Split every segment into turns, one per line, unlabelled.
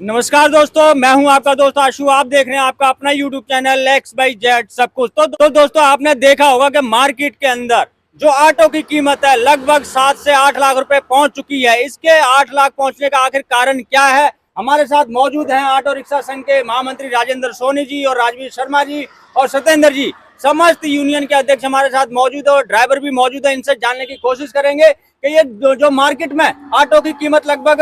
नमस्कार दोस्तों, मैं हूं आपका दोस्त आशु। आप देख रहे हैं आपका अपना YouTube channel x by Z सब कुछ। तो दोस्तों, आपने देखा होगा कि मार्केट के अंदर जो ऑटो की कीमत है लगभग 7 से 8 लाख रुपए पहुंच चुकी है। इसके 8 लाख पहुंचने का आखिर कारण क्या है? हमारे साथ मौजूद हैं ऑटो रिक्शा संघ के महामंत्री राजेंद्र सोनी जी और राजवीर शर्मा जी और सत्येंद्र जी, समस्त यूनियन के अध्यक्ष हमारे साथ मौजूद है और ड्राइवर भी मौजूद है। इनसे जानने की कोशिश करेंगे कि ये जो मार्केट में ऑटो की कीमत लगभग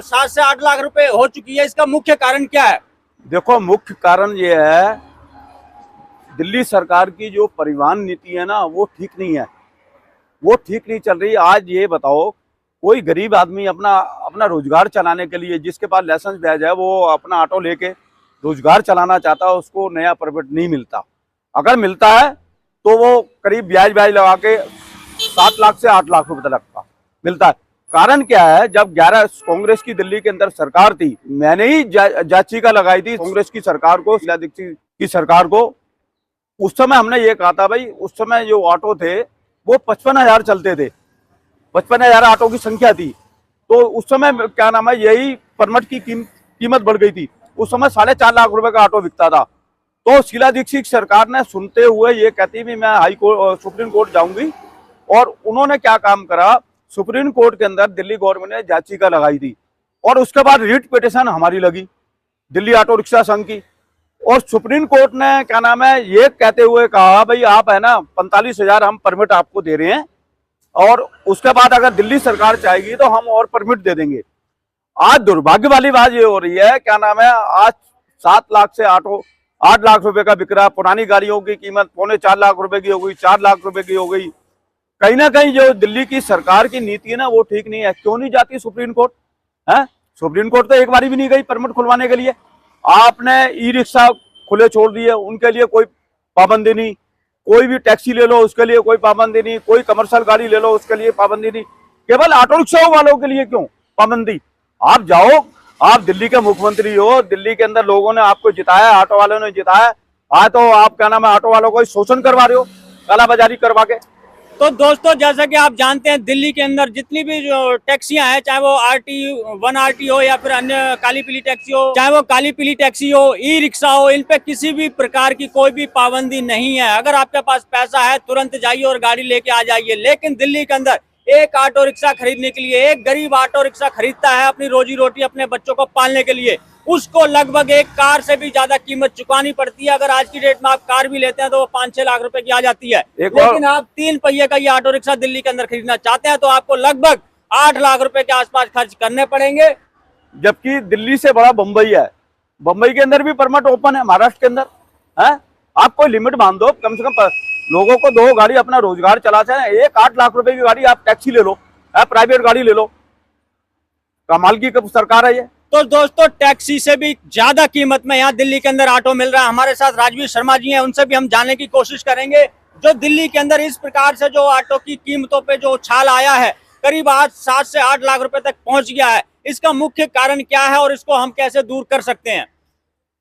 7 से 8 लाख रुपए हो चुकी है, इसका मुख्य कारण क्या है?
देखो, मुख्य कारण ये है, दिल्ली सरकार की जो परिवहन नीति है ना, वो ठीक नहीं है, वो ठीक नहीं चल रही। आज ये बताओ, कोई गरीब आदमी अपना रोजगार चलाने के लिए, जिसके पास लाइसेंस बैज है, वो अपना ऑटो लेके रोजगार चलाना चाहता है, उसको नया परमिट नहीं मिलता। अगर मिलता है तो वो करीब ब्याज लगा के 7 लाख से 8 लाख रुपए तक का मिलता है। कारण क्या है? जब 11 कांग्रेस की दिल्ली के अंदर सरकार थी, मैंने ही याचिका लगाई थी कांग्रेस की सरकार को, शीला दीक्षित की सरकार को। उस समय हमने ये कहा था, भाई उस समय जो ऑटो थे वो 55,000 चलते थे, 55,000 ऑटो की संख्या थी। तो उस समय क्या नाम है, यही परमिट की कीमत बढ़ गई थी। उस समय 4.5 लाख रुपए का ऑटो बिकता था। तो शीला दीक्षित सरकार ने सुनते हुए ये कहती भी मैं सुप्रीम कोर्ट जाऊंगी, और उन्होंने क्या काम करा, सुप्रीम कोर्ट के अंदर दिल्ली गवर्नमेंट ने याचिका लगाई थी, और उसके बाद रिट पिटीशन हमारी लगी, दिल्ली ऑटो रिक्शा संघ की। और सुप्रीम कोर्ट ने क्या नाम है, ये कहते हुए कहा, भाई आप है ना 45,000 हम परमिट आपको दे रहे हैं, और उसके बाद अगर दिल्ली सरकार चाहेगी तो हम और परमिट दे देंगे। आज दुर्भाग्य वाली बात ये हो रही है, क्या नाम है, आज 7 लाख से 8 लाख रुपए का बिक रहा। पुरानी गाड़ियों की कीमत 3.25 लाख रुपए की हो गई, 4 लाख रुपए की हो गई। कहीं ना कहीं जो दिल्ली की सरकार की नीति है ना, वो ठीक नहीं है। क्यों नहीं जाती सुप्रीम कोर्ट? है, सुप्रीम कोर्ट तो एक बार भी नहीं गई परमिट खुलवाने के लिए। आपने ई रिक्शा खुले छोड़ दिए, उनके लिए कोई पाबंदी नहीं। कोई भी टैक्सी ले लो, उसके लिए कोई पाबंदी नहीं। कोई कमर्शियल गाड़ी ले लो, उसके लिए पाबंदी नहीं। केवल ऑटो रिक्शा वालों के लिए क्यों पाबंदी? आप जाओ, आप दिल्ली के मुख्यमंत्री हो, दिल्ली के अंदर लोगों ने आपको जिताया, ऑटो वालों ने जिताया। आज तो आप क्या नाम है, ऑटो वालों को शोषण करवा रहे हो, कालाबाजारी करवा के।
तो दोस्तों, जैसा कि आप जानते हैं, दिल्ली के अंदर जितनी भी जो टैक्सियां हैं, चाहे वो RT1 RT हो या फिर अन्य काली पीली टैक्सी हो, चाहे वो काली पीली टैक्सी हो, ई रिक्शा हो, इन पे किसी भी प्रकार की कोई भी पाबंदी नहीं है। अगर आपके पास पैसा है, तुरंत जाइए और गाड़ी लेके आ जाइए। लेकिन दिल्ली के अंदर एक ऑटो रिक्शा खरीदने के लिए, एक गरीब ऑटो रिक्शा खरीदता है अपनी रोजी रोटी, अपने बच्चों को पालने के लिए, उसको लगभग एक कार से भी ज्यादा कीमत चुकानी पड़ती है। अगर आज की डेट में आप कार भी लेते हैं तो वो 5-6 लाख रुपए की आ जाती है। लेकिन आप 3 पहिए का ये ऑटो रिक्शा दिल्ली के अंदर खरीदना चाहते हैं तो आपको लगभग 8 लाख रुपए के आसपास खर्च करने पड़ेंगे।
जबकि दिल्ली से बड़ा बम्बई है, बम्बई के अंदर भी परमिट ओपन है, महाराष्ट्र के अंदर है। आप कोई लिमिट बांध दो, कम से कम लोगों को 2 गाड़ी अपना रोजगार चला जाए। एक 8 लाख रुपए की गाड़ी आप टैक्सी ले लो, प्राइवेट गाड़ी ले लो, कमाल की सरकार है ये।
तो दोस्तों, टैक्सी से भी ज्यादा कीमत में यहाँ दिल्ली के अंदर ऑटो मिल रहा है। हमारे साथ राजवीर शर्मा जी हैं, उनसे भी हम जानने की कोशिश करेंगे। जो दिल्ली के अंदर इस प्रकार से जो ऑटो की कीमतों पे जो उछाल आया है, करीब आज 7 से 8 लाख रुपए तक पहुंच गया है, इसका मुख्य कारण क्या है और इसको हम कैसे दूर कर सकते हैं?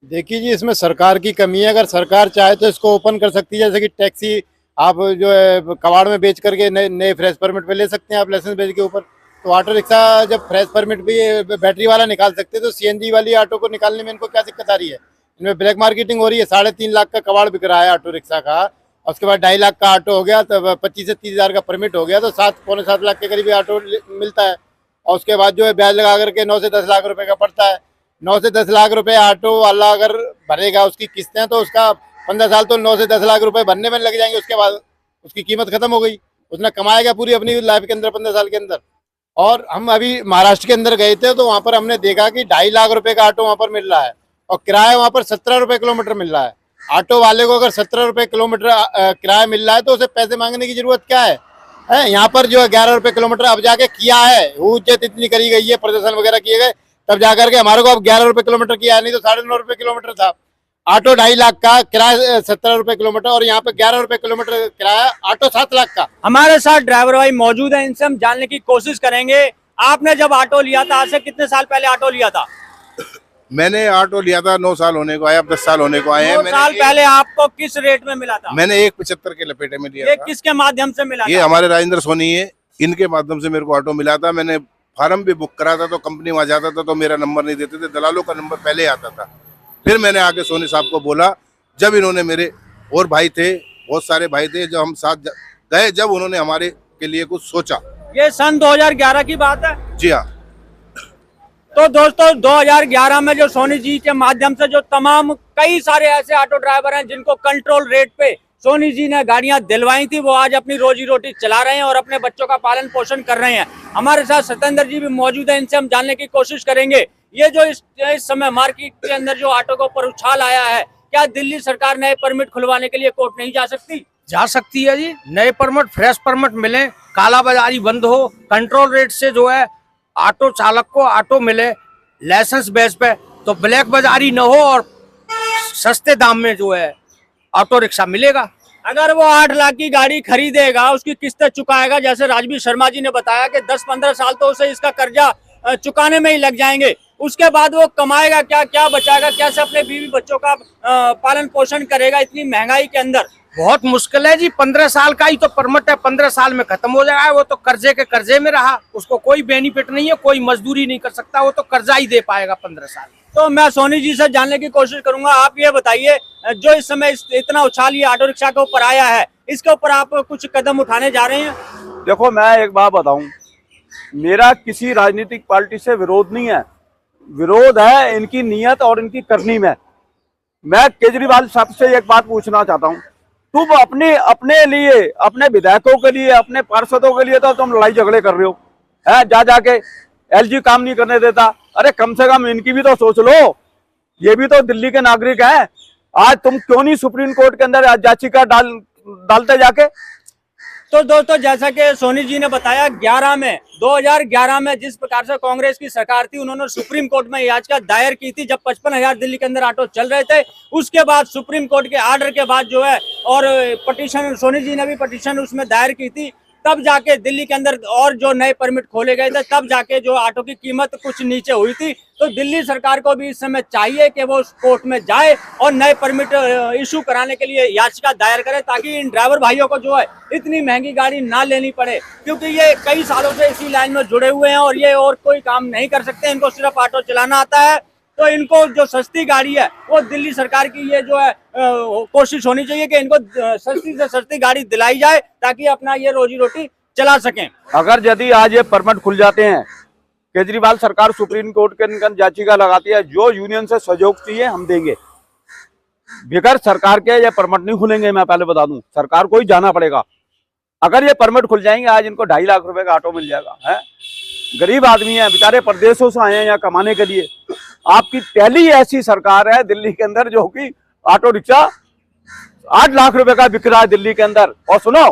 देखिए जी, इसमें सरकार की कमी है। अगर सरकार चाहे तो इसको ओपन कर सकती है, जैसे कि टैक्सी आप जो है कबाड़ में बेच करके नए फ्रेश परमिट पे ले सकते हैं आप, लाइसेंस बेच के ऊपर। तो ऑटो रिक्शा जब फ्रेश परमिट भी बैटरी वाला निकाल सकते हैं, तो CNG वाली ऑटो को निकालने में इनको क्या दिक्कत आ रही है? इनमें ब्लैक मार्केटिंग हो रही है। 3.5 लाख का कबाड़ बिक रहा है ऑटो रिक्शा का, और उसके बाद 2.5 लाख का ऑटो हो गया, तो 25 से 30 हज़ार का परमिट हो गया, तो 7-7.25 लाख के करीब ऑटो मिलता है। और उसके बाद जो है ब्याज लगा करके 9 से 10 लाख रुपए का पड़ता है। 9 से 10 लाख रुपए ऑटो वाला अगर भरेगा उसकी किस्तें, तो उसका 15 साल तो 9 से 10 लाख रुपए भरने में लग जाएंगे। उसके बाद उसकी कीमत खत्म हो गई, उसने कमाएगा पूरी अपनी लाइफ के अंदर 15 साल के अंदर। और हम अभी महाराष्ट्र के अंदर गए थे, तो वहाँ पर हमने देखा कि 2.5 लाख रुपए का ऑटो वहाँ पर मिल रहा है, और किराया वहाँ पर 17 रुपए किलोमीटर मिल रहा है। ऑटो वाले को अगर 17 रुपए किलोमीटर किराया मिल रहा है, तो उसे पैसे मांगने की जरूरत क्या है? यहाँ पर जो है 11 रुपए किलोमीटर अब जाके किया है, हुज्जत इतनी करी गई है, प्रदर्शन वगैरह किए गए, तब जाकर के हमारे को अब 11 रुपए किलोमीटर किया है, नहीं तो 9.5 रुपए किलोमीटर था। ऑटो 2.5 लाख का किराया, 17 रुपए किलोमीटर, और यहाँ पे 11 रुपए किलोमीटर किराया, ऑटो 7 लाख का।
हमारे साथ ड्राइवर भाई मौजूद है, इनसे हम जानने की कोशिश करेंगे। आपने जब ऑटो लिया था, आज से कितने साल पहले ऑटो लिया था?
मैंने ऑटो लिया था 9 साल होने को आया, अब 10 साल होने को आए हैं।
9 साल पहले आपको किस रेट में मिला था?
मैंने 1.75 के लपेटे में लिया
ये
था।
किसके माध्यम से मिला
ये
था?
हमारे राजेंद्र सोनी है, इनके माध्यम से मेरे को ऑटो मिला था। मैंने फार्म भी बुक करा था तो कंपनी वहां जाता था तो मेरा नंबर नहीं देते थे, दलालों का नंबर पहले आता था। फिर मैंने आके सोनी साहब को बोला, जब इन्होंने मेरे और भाई थे, बहुत सारे भाई थे, जब हम साथ गए, जब उन्होंने हमारे के लिए कुछ सोचा।
ये सन 2011 की बात है।
जी हाँ।
तो दोस्तों 2011 में जो सोनी जी के माध्यम से जो तमाम कई सारे ऐसे ऑटो ड्राइवर हैं जिनको कंट्रोल रेट पे सोनी जी ने गाड़ियां दिलवाई थी, वो आज अपनी रोजी रोटी चला रहे हैं और अपने बच्चों का पालन पोषण कर रहे हैं। हमारे साथ सत्येंद्र जी भी मौजूद है, इनसे हम जानने की कोशिश करेंगे। ये जो इस समय मार्केट के अंदर जो ऑटो के ऊपर उछाल आया है, क्या दिल्ली सरकार नए परमिट खुलवाने के लिए कोर्ट नहीं जा सकती?
जा सकती है जी। नए परमिट, फ्रेश परमिट मिले, कालाबाजारी बंद हो, कंट्रोल रेट से जो है ऑटो चालक को ऑटो मिले लाइसेंस बेस पे, तो ब्लैक बाजारी न हो और सस्ते दाम में जो है ऑटो रिक्शा मिलेगा।
अगर वो 8 लाख की गाड़ी खरीदेगा, उसकी किस्तें चुकाएगा, जैसे राजवीर शर्मा जी ने बताया कि 10-15 साल तो उसे इसका कर्जा चुकाने में ही लग जाएंगे, उसके बाद वो कमाएगा क्या, क्या बचाएगा, कैसे अपने बीवी बच्चों का पालन पोषण करेगा इतनी महंगाई के अंदर?
बहुत मुश्किल है जी। 15 साल का ही तो परमिट है, 15 साल में खत्म हो जाएगा। वो तो कर्जे के कर्जे में रहा, उसको कोई बेनिफिट नहीं है, कोई मजदूरी नहीं कर सकता, वो तो कर्जा ही दे पाएगा 15 साल।
तो मैं सोनी जी से जानने की कोशिश करूंगा, आप ये बताइए, जो इस समय इतना उछाल ये ऑटो रिक्शा के ऊपर आया है, इसके ऊपर आप कुछ कदम उठाने जा रहे हैं?
देखो, मैं एक बात बताऊं, मेरा किसी राजनीतिक पार्टी से विरोध नहीं है, विरोध है इनकी नीयत और इनकी करनी में। मैं केजरीवाल साहब से एक बात पूछना चाहता हूं, तुम अपने लिए, अपने विधायकों के लिए, अपने पार्षदों के लिए तो तुम लड़ाई झगड़े कर रहे हो, है जा जाके एलजी काम नहीं करने देता। अरे कम से कम इनकी भी तो सोच लो, ये भी तो दिल्ली के नागरिक हैं। आज तुम क्यों नहीं सुप्रीम कोर्ट के अंदर याचिका डालते जाके?
तो दोस्तों, जैसा कि सोनी जी ने बताया, 2011 में जिस प्रकार से कांग्रेस की सरकार थी, उन्होंने सुप्रीम कोर्ट में याचिका दायर की थी जब 55,000 दिल्ली के अंदर ऑटो चल रहे थे। उसके बाद सुप्रीम कोर्ट के आर्डर के बाद जो है, और पटिशन सोनी जी ने भी पटिशन उसमें दायर की थी, तब जाके दिल्ली के अंदर और जो नए परमिट खोले गए थे, तब जाके जो ऑटो की कीमत कुछ नीचे हुई थी। तो दिल्ली सरकार को भी इस समय चाहिए कि वो कोर्ट में जाए और नए परमिट इशू कराने के लिए याचिका दायर करे, ताकि इन ड्राइवर भाइयों को जो है इतनी महंगी गाड़ी ना लेनी पड़े, क्योंकि ये कई सालों से इसी लाइन में जुड़े हुए हैं और ये और कोई काम नहीं कर सकते, इनको सिर्फ ऑटो चलाना आता है। तो इनको जो सस्ती गाड़ी है, वो दिल्ली सरकार की ये जो है कोशिश होनी चाहिए कि इनको सस्ती से सस्ती गाड़ी दिलाई जाए, ताकि अपना ये रोजी रोटी चला सकें।
अगर यदि आज ये परमिट खुल जाते हैं, केजरीवाल सरकार सुप्रीम कोर्ट के अंदर याचिका लगाती है, जो यूनियन से सहयोग चाहिए हम देंगे, बगैर सरकार के ये परमिट नहीं खुलेंगे। मैं पहले बता दूं, सरकार को ही जाना पड़ेगा। अगर ये परमिट खुल जाएंगे, आज इनको 2.5 लाख रुपए का ऑटो मिल जाएगा। है, गरीब आदमी है बेचारे, परदेशों से आए हैं यहाँ कमाने के लिए। आपकी पहली ऐसी सरकार है दिल्ली के अंदर जो कि ऑटो रिक्शा 8 लाख रुपए का बिक रहा है दिल्ली के अंदर। और सुनो,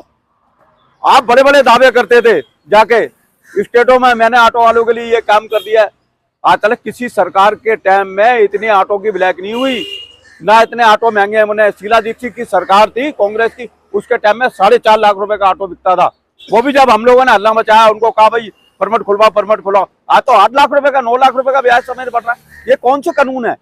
आप बड़े बड़े दावे करते थे जाके स्टेटों में, मैंने ऑटो वालों के लिए ये काम कर दिया। आज तक किसी सरकार के टाइम में इतनी ऑटो की ब्लैक नहीं हुई, ना इतने ऑटो महंगे। मैंने शीला दीक्षित की सरकार थी कांग्रेस की, उसके टाइम में 4.5 लाख रुपए का ऑटो बिकता था। वो भी जब हम लोगों ने हल्ला मचाया, उनको कहा भाई परमिट खुलवाओ, परमिट खुलवाओ। आज तो 8 लाख रुपए का, 9 लाख रुपए का ब्याज समेत बढ़ रहा है। ये कौन सा कानून है?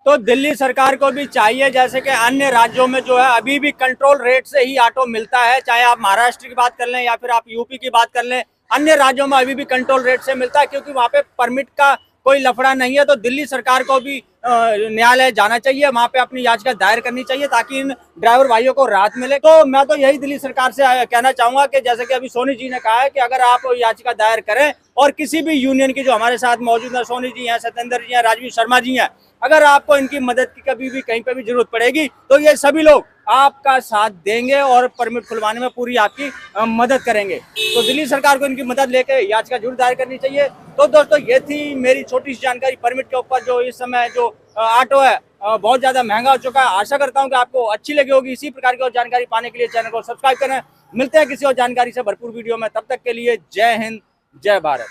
तो दिल्ली सरकार को भी चाहिए, जैसे कि अन्य राज्यों में जो है अभी भी कंट्रोल रेट से ही ऑटो मिलता है, चाहे आप महाराष्ट्र की बात कर लें या फिर आप यूपी की बात कर लें, अन्य राज्यों में अभी भी कंट्रोल रेट से मिलता है, क्योंकि वहाँ पे परमिट का कोई लफड़ा नहीं है। तो दिल्ली सरकार को भी न्यायालय जाना चाहिए, वहाँ पे अपनी याचिका दायर करनी चाहिए, ताकि इन ड्राइवर भाइयों को राहत मिले। तो मैं तो यही दिल्ली सरकार से कहना चाहूंगा कि जैसे कि अभी सोनी जी ने कहा है कि अगर आप याचिका दायर करें और किसी भी यूनियन की, जो हमारे साथ मौजूद है, सोनी जी हैं, सत्येंद्र जी हैं, राजवीर शर्मा जी हैं, अगर आपको इनकी मदद की कभी भी कहीं पे भी जरूरत पड़ेगी, तो ये सभी लोग आपका साथ देंगे और परमिट खुलवाने में पूरी आपकी मदद करेंगे। तो दिल्ली सरकार को इनकी मदद लेकर याचिका जरूर दायर करनी चाहिए। तो दोस्तों, ये थी मेरी छोटी सी जानकारी परमिट के ऊपर। जो इस समय जो ऑटो है बहुत ज्यादा महंगा हो चुका है। आशा करता हूँ कि आपको अच्छी लगी होगी। इसी प्रकार की और जानकारी पाने के लिए चैनल को सब्सक्राइब करें। मिलते हैं किसी और जानकारी से भरपूर वीडियो में, तब तक के लिए जय हिंद, जय भारत।